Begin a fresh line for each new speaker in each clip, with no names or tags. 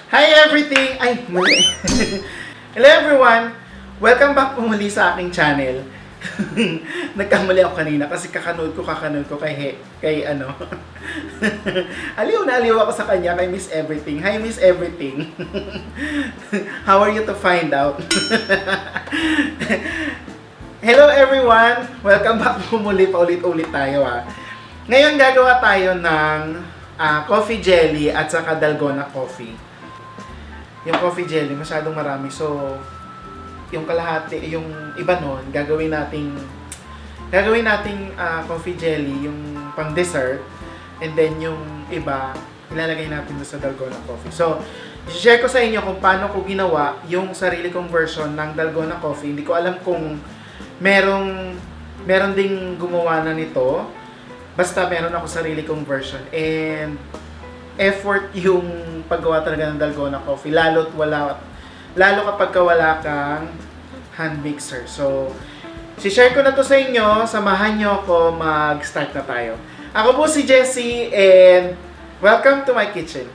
Hi everything! Ay, mali. Hello everyone! Welcome back po muli sa aking channel. Nagkamali ako kanina kasi kakanood ko kay ano. Aliw na aliw ako sa kanya kay Miss Everything. Hi Miss Everything. How are you to find out? Hello everyone! Welcome back po muli, paulit-ulit tayo Ngayon gagawa tayo ng coffee jelly at saka dalgona coffee. Yung coffee jelly, masyadong marami. So, yung kalahati, yung iba nun, gagawin nating coffee jelly, yung pang dessert. And then yung iba, ilalagay natin doon sa dalgona coffee. So, share ko sa inyo kung paano ko ginawa yung sarili kong version ng dalgona coffee. Hindi ko alam kung meron ding gumawa na nito. Basta meron ako sarili kong version. And effort yung paggawa talaga ng dalgona coffee. Lalo kapag wala kang hand mixer. So, share ko na to sa inyo. Samahan nyo ako, mag-start na tayo. Ako po si Jessie and welcome to my kitchen.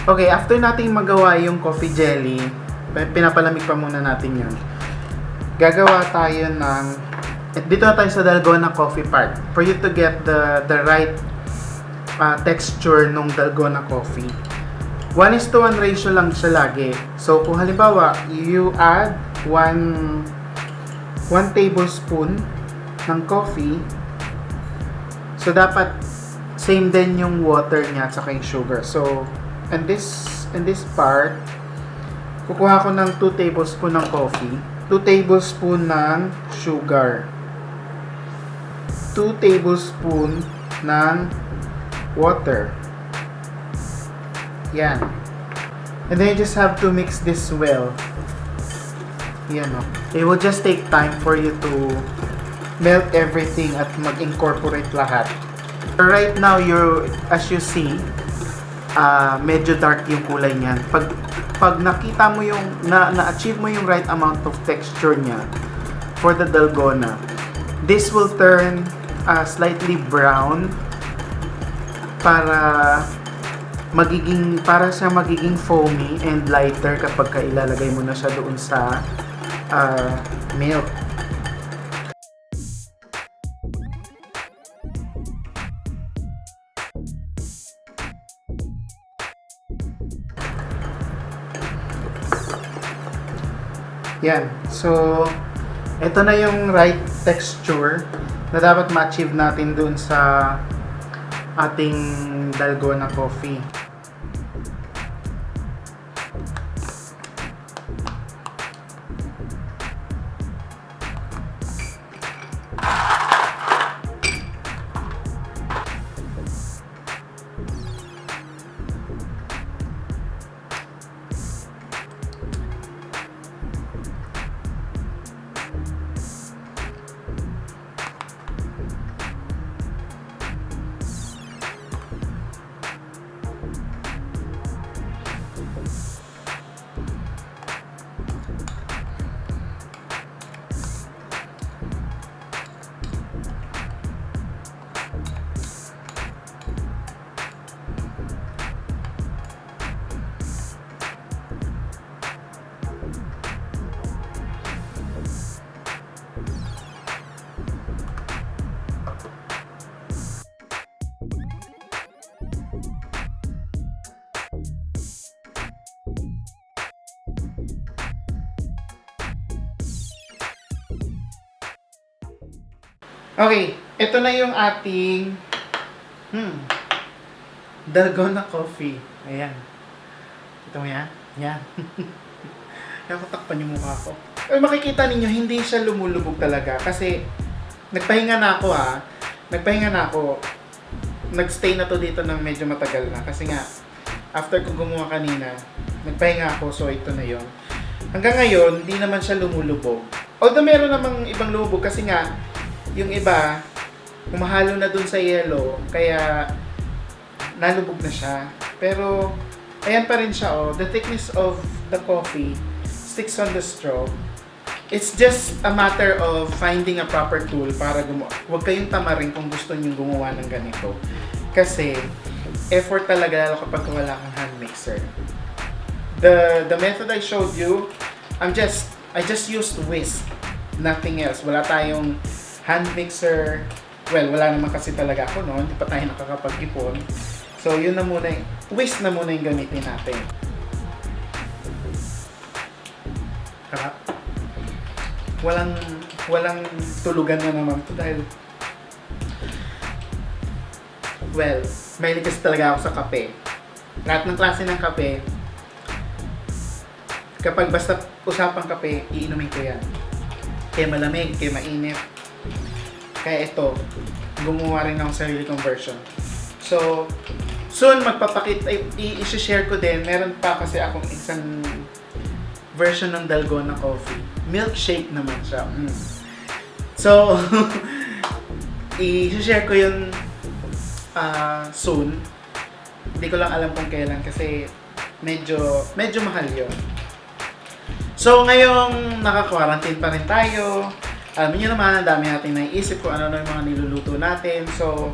Okay, after nating magawa yung coffee jelly, pinapalamig pa muna natin yun. Gagawa tayo ng, dito na tayo sa dalgona coffee part. For you to get the right texture nung dalgona coffee. 1:1 ratio lang siya lagi. So, kung halimbawa, you add 1 1 tablespoon ng coffee. So, dapat same din yung water niya at saka yung sugar. So, in this part, kukuha ko ng 2 tablespoon ng coffee, 2 tablespoon ng sugar, 2 tablespoon ng water. Yan. And then you just have to mix this well. Yan o. It will just take time for you to melt everything at mag-incorporate lahat. Right now, as you see, medyo dark yung kulay niyan. Pag nakita mo yung, na-achieve mo yung right amount of texture niya for the dalgona, this will turn slightly brown para siya magiging foamy and lighter kapag ilalagay mo na siya doon sa milk. Yan. So, ito na yung right texture na dapat ma-achieve natin doon sa ating dalgona coffee. Okay, ito na yung ating dalgona coffee. Ayan. Ito mo yan? Yan. Nakatakpan yung mukha ko. Makikita ninyo, hindi siya lumulubog talaga. Kasi, nagpahinga na ako Nagpahinga na ako. Nagstay na to dito ng medyo matagal na. Kasi nga, after ko gumawa kanina, nagpahinga ako. So, ito na yon. Hanggang ngayon, hindi naman siya lumulubog. Although, meron namang ibang lumubog. Kasi nga, yung iba, humahalo na dun sa yellow, kaya nalubog na siya. Pero, ayan pa rin siya, oh. The thickness of the coffee sticks on the straw. It's just a matter of finding a proper tool para gumawa. Huwag kayong tamarin kung gusto niyo gumawa ng ganito. Kasi, effort talaga lalo kapag wala kang hand mixer. The method I showed you, I just used whisk. Nothing else. Wala tayong hand mixer. Well, wala naman kasi talaga ako noon. Hindi pa tayo nakakapag-ipon. So, yun na muna yung whisk na muna yung gamitin natin. Harap. Walang tulugan na naman to dahil well, mahilig kasi talaga ako sa kape. Lahat ng klase ng kape, kapag basta usapang kape, iinumin ko yan. Kaya malamig, kaya mainit. Kaya ito, gumawa rin ako sa sarili kong version. So, soon i-share ko din. Meron pa kasi akong isang version ng dalgona coffee. Milkshake naman siya. So, i-share ko yun soon. Hindi ko lang alam kung kailan kasi medyo mahal yun. So, ngayong naka-quarantine pa rin tayo. Alam niyo naman, ang dami natin naiisip kung ano yung mga niluluto natin. So,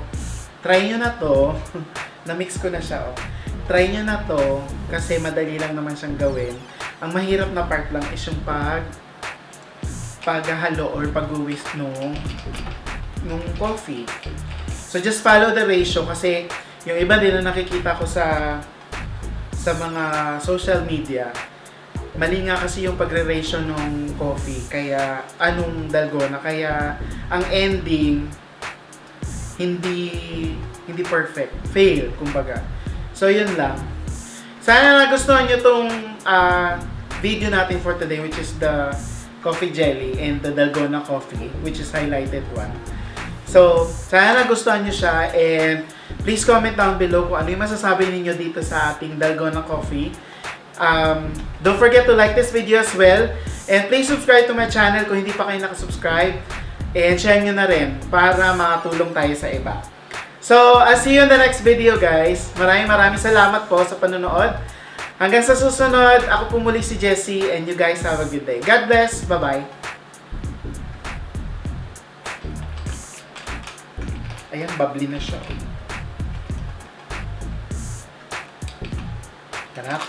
try nyo na to. Na-mix ko na siya, oh. Try nyo na to kasi madali lang naman siyang gawin. Ang mahirap na part lang is yung paghahalo or pag-whisk nung coffee. So, just follow the ratio kasi yung iba din na nakikita ko sa mga social media, mali nga kasi yung pagre-ratio ng coffee, kaya anong dalgona, kaya ang ending hindi perfect, fail kumbaga. So yun lang. Sana nagustuhan nyo tong video natin for today, which is the coffee jelly and the dalgona coffee, which is highlighted one. So sana nagustuhan nyo siya, and please comment down below kung ano yung masasabi ninyo dito sa ating dalgona coffee. Don't forget to like this video as well, and please subscribe to my channel kung hindi pa kayo nakasubscribe, and share nyo na rin para makatulong tayo sa iba. So, I'll see you in the next video, guys. Maraming salamat po sa panonood. Hanggang sa susunod, ako po muli si Jessie, and you guys have a good day. God bless. Bye-bye. Ayan, bubbly na siya. Sarap.